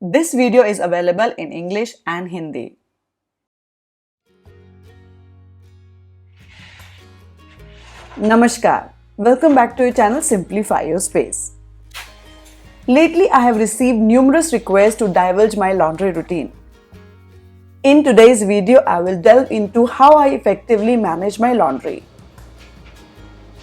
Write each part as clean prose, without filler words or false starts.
This video is available in English and Hindi. Namaskar. Welcome back to your channel Simplify Your Space. Lately, I have received numerous requests to divulge my laundry routine. In today's video, I will delve into how I effectively manage my laundry.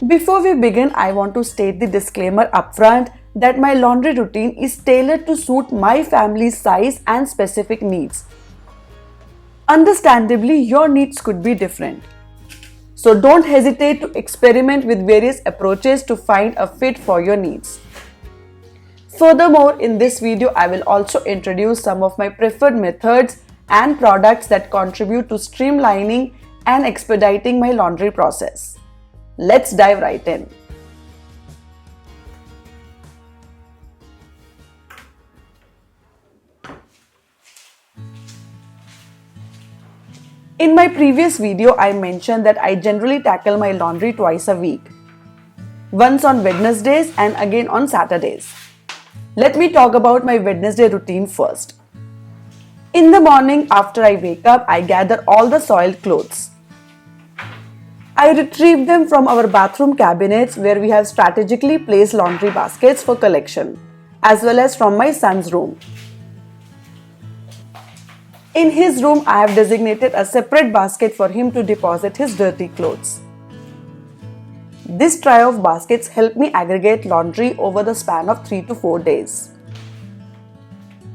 Before we begin, I want to state the disclaimer upfront that my laundry routine is tailored to suit my family's size and specific needs. Understandably, your needs could be different. So don't hesitate to experiment with various approaches to find a fit for your needs. Furthermore, in this video, I will also introduce some of my preferred methods and products that contribute to streamlining and expediting my laundry process. Let's dive right in. In my previous video, I mentioned that I generally tackle my laundry twice a week. Once on Wednesdays and again on Saturdays. Let me talk about my Wednesday routine first. In the morning after I wake up, I gather all the soiled clothes. I retrieve them from our bathroom cabinets where we have strategically placed laundry baskets for collection, as well as from my son's room. In his room, I have designated a separate basket for him to deposit his dirty clothes. This trio of baskets help me aggregate laundry over the span of 3 to 4 days.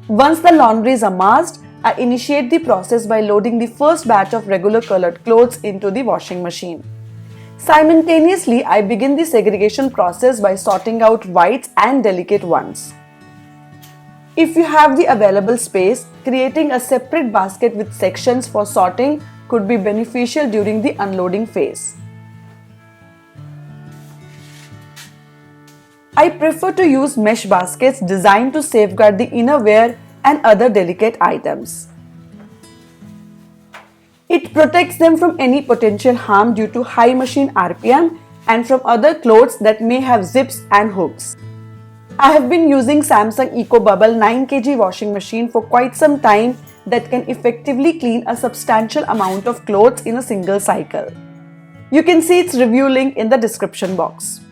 Once the laundry is amassed, I initiate the process by loading the first batch of regular colored clothes into the washing machine. Simultaneously, I begin the segregation process by sorting out whites and delicate ones. If you have the available space, creating a separate basket with sections for sorting could be beneficial during the unloading phase. I prefer to use mesh baskets designed to safeguard the innerwear and other delicate items. It protects them from any potential harm due to high machine RPM and from other clothes that may have zips and hooks. I have been using Samsung EcoBubble 9 kg washing machine for quite some time that can effectively clean a substantial amount of clothes in a single cycle. You can see its review link in the description box.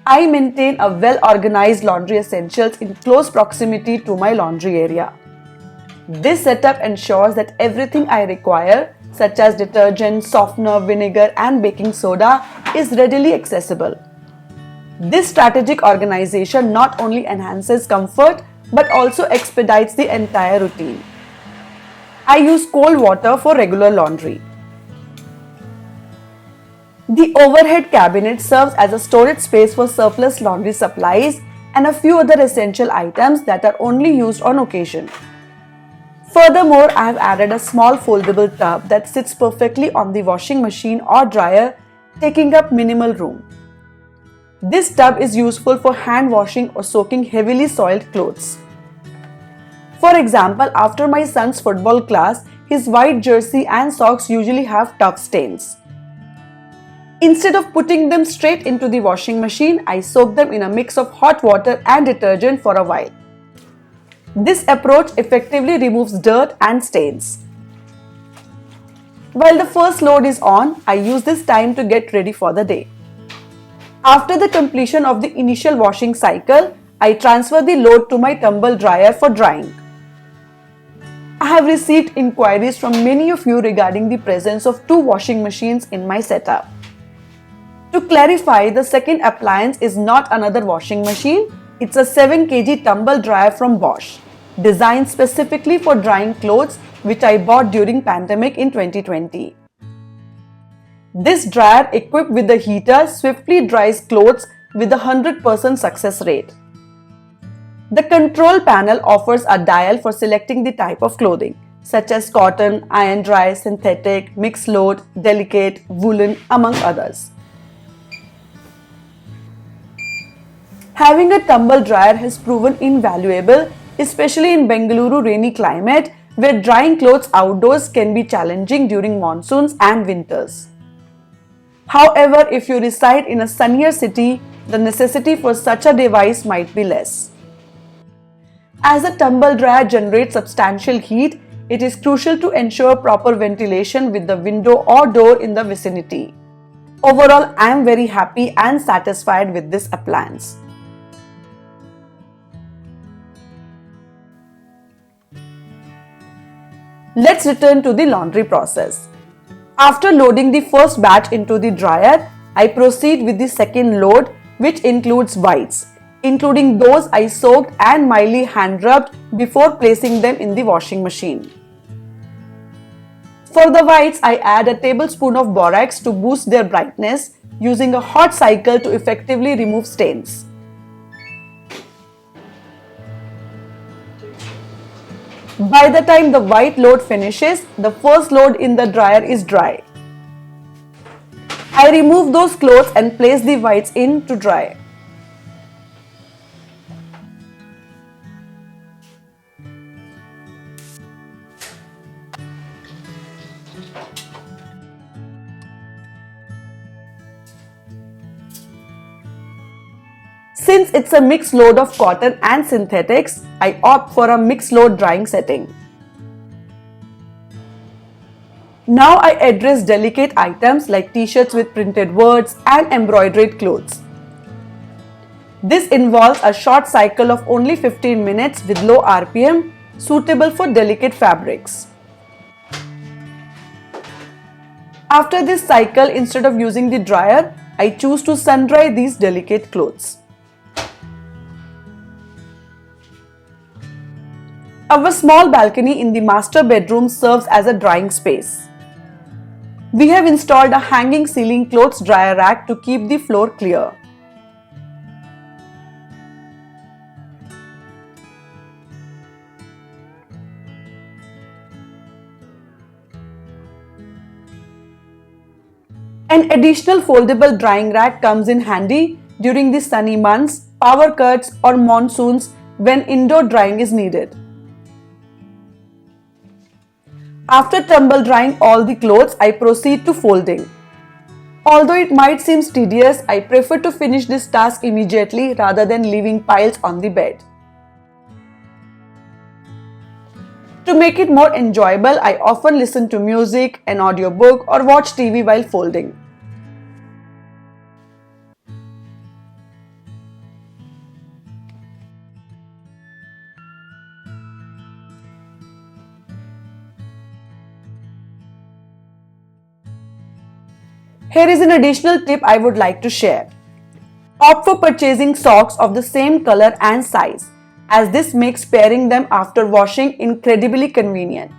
I maintain a well-organized laundry essentials in close proximity to my laundry area. This setup ensures that everything I require, such as detergent, softener, vinegar, and baking soda, is readily accessible. This strategic organization not only enhances comfort but also expedites the entire routine. I use cold water for regular laundry. The overhead cabinet serves as a storage space for surplus laundry supplies and a few other essential items that are only used on occasion. Furthermore, I have added a small foldable tub that sits perfectly on the washing machine or dryer, taking up minimal room. This tub is useful for hand washing or soaking heavily soiled clothes. For example, after my son's football class, his white jersey and socks usually have tough stains. Instead of putting them straight into the washing machine, I soak them in a mix of hot water and detergent for a while. This approach effectively removes dirt and stains. While the first load is on, I use this time to get ready for the day. After the completion of the initial washing cycle, I transfer the load to my tumble dryer for drying. I have received inquiries from many of you regarding the presence of 2 washing machines in my setup. To clarify, the second appliance is not another washing machine, it's a 7 kg tumble dryer from Bosch, designed specifically for drying clothes, which I bought during pandemic in 2020. This dryer, equipped with a heater, swiftly dries clothes with a 100% success rate. The control panel offers a dial for selecting the type of clothing, such as cotton, iron dry, synthetic, mixed load, delicate, woolen, among others. Having a tumble dryer has proven invaluable, especially in Bengaluru rainy climate, where drying clothes outdoors can be challenging during monsoons and winters. However, if you reside in a sunnier city, the necessity for such a device might be less. As a tumble dryer generates substantial heat, it is crucial to ensure proper ventilation with the window or door in the vicinity. Overall, I am very happy and satisfied with this appliance. Let's return to the laundry process. After loading the first batch into the dryer, I proceed with the second load, which includes whites, including those I soaked and mildly hand rubbed before placing them in the washing machine. For the whites, I add a tablespoon of borax to boost their brightness, using a hot cycle to effectively remove stains. By the time the white load finishes, the first load in the dryer is dry. I remove those clothes and place the whites in to dry. Since it's a mixed load of cotton and synthetics, I opt for a mixed load drying setting. Now I address delicate items like t-shirts with printed words and embroidered clothes. This involves a short cycle of only 15 minutes with low RPM, suitable for delicate fabrics. After this cycle, instead of using the dryer, I choose to sun dry these delicate clothes. Our small balcony in the master bedroom serves as a drying space. We have installed a hanging ceiling clothes dryer rack to keep the floor clear. An additional foldable drying rack comes in handy during the sunny months, power cuts, or monsoons when indoor drying is needed. After tumble drying all the clothes, I proceed to folding. Although it might seem tedious, I prefer to finish this task immediately rather than leaving piles on the bed. To make it more enjoyable, I often listen to music, an audiobook, or watch TV while folding. Here is an additional tip I would like to share. Opt for purchasing socks of the same color and size, as this makes pairing them after washing incredibly convenient.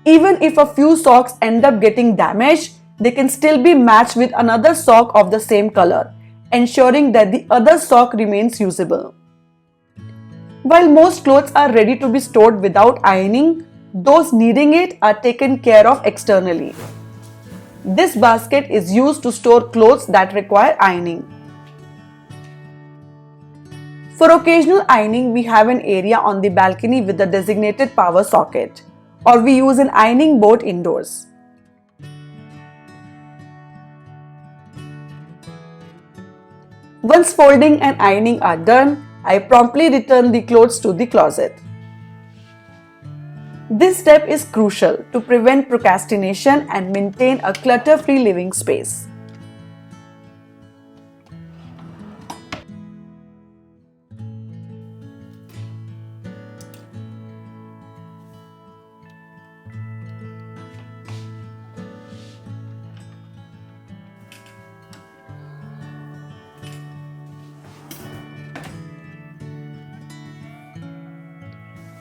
Even if a few socks end up getting damaged, they can still be matched with another sock of the same color, ensuring that the other sock remains usable. While most clothes are ready to be stored without ironing, those needing it are taken care of externally. This basket is used to store clothes that require ironing. For occasional ironing, we have an area on the balcony with a designated power socket, or we use an ironing board indoors. Once folding and ironing are done, I promptly return the clothes to the closet. This step is crucial to prevent procrastination and maintain a clutter-free living space.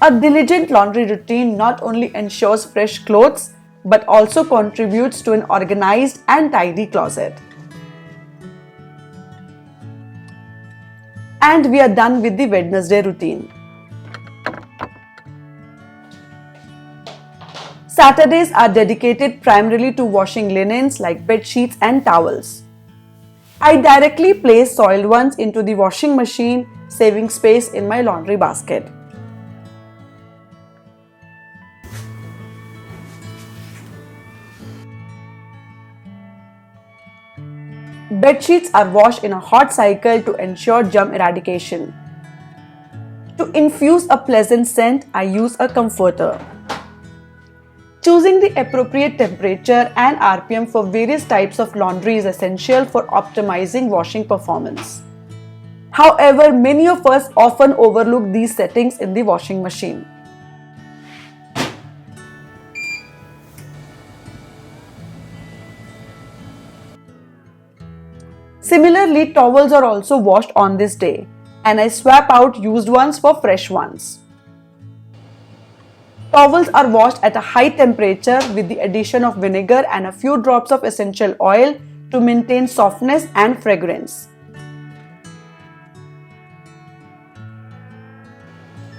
A diligent laundry routine not only ensures fresh clothes but also contributes to an organized and tidy closet. And we are done with the Wednesday routine. Saturdays are dedicated primarily to washing linens like bed sheets and towels. I directly place soiled ones into the washing machine, saving space in my laundry basket. Bed sheets are washed in a hot cycle to ensure germ eradication. To infuse a pleasant scent, I use a comforter. Choosing the appropriate temperature and RPM for various types of laundry is essential for optimizing washing performance. However, many of us often overlook these settings in the washing machine. Similarly, towels are also washed on this day, and I swap out used ones for fresh ones. Towels are washed at a high temperature with the addition of vinegar and a few drops of essential oil to maintain softness and fragrance.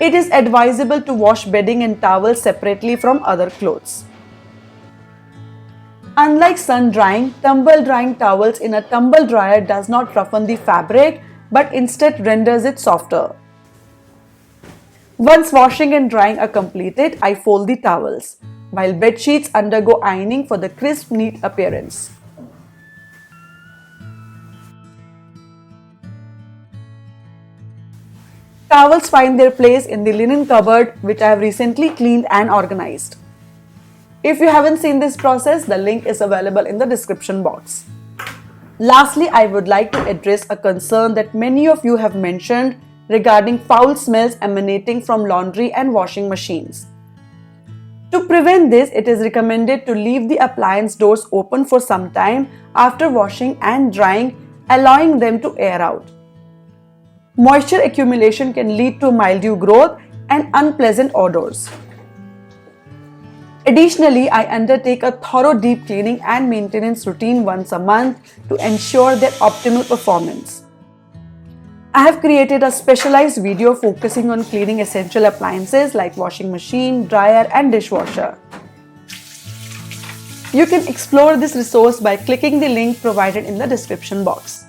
It is advisable to wash bedding and towels separately from other clothes. Unlike sun drying, tumble drying towels in a tumble dryer does not roughen the fabric but instead renders it softer. Once washing and drying are completed, I fold the towels, while bed sheets undergo ironing for the crisp, neat appearance. Towels find their place in the linen cupboard, which I have recently cleaned and organized. If you haven't seen this process, the link is available in the description box. Lastly, I would like to address a concern that many of you have mentioned regarding foul smells emanating from laundry and washing machines. To prevent this, it is recommended to leave the appliance doors open for some time after washing and drying, allowing them to air out. Moisture accumulation can lead to mildew growth and unpleasant odors. Additionally, I undertake a thorough deep cleaning and maintenance routine once a month to ensure their optimal performance. I have created a specialized video focusing on cleaning essential appliances like washing machine, dryer, and dishwasher. You can explore this resource by clicking the link provided in the description box.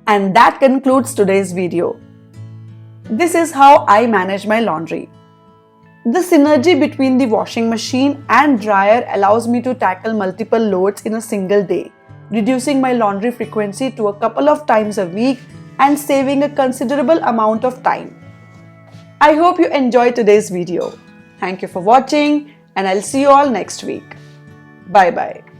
And that concludes today's video. This is how I manage my laundry. The synergy between the washing machine and dryer allows me to tackle multiple loads in a single day, reducing my laundry frequency to a couple of times a week and saving a considerable amount of time. I hope you enjoyed today's video. Thank you for watching, and I'll see you all next week. Bye bye.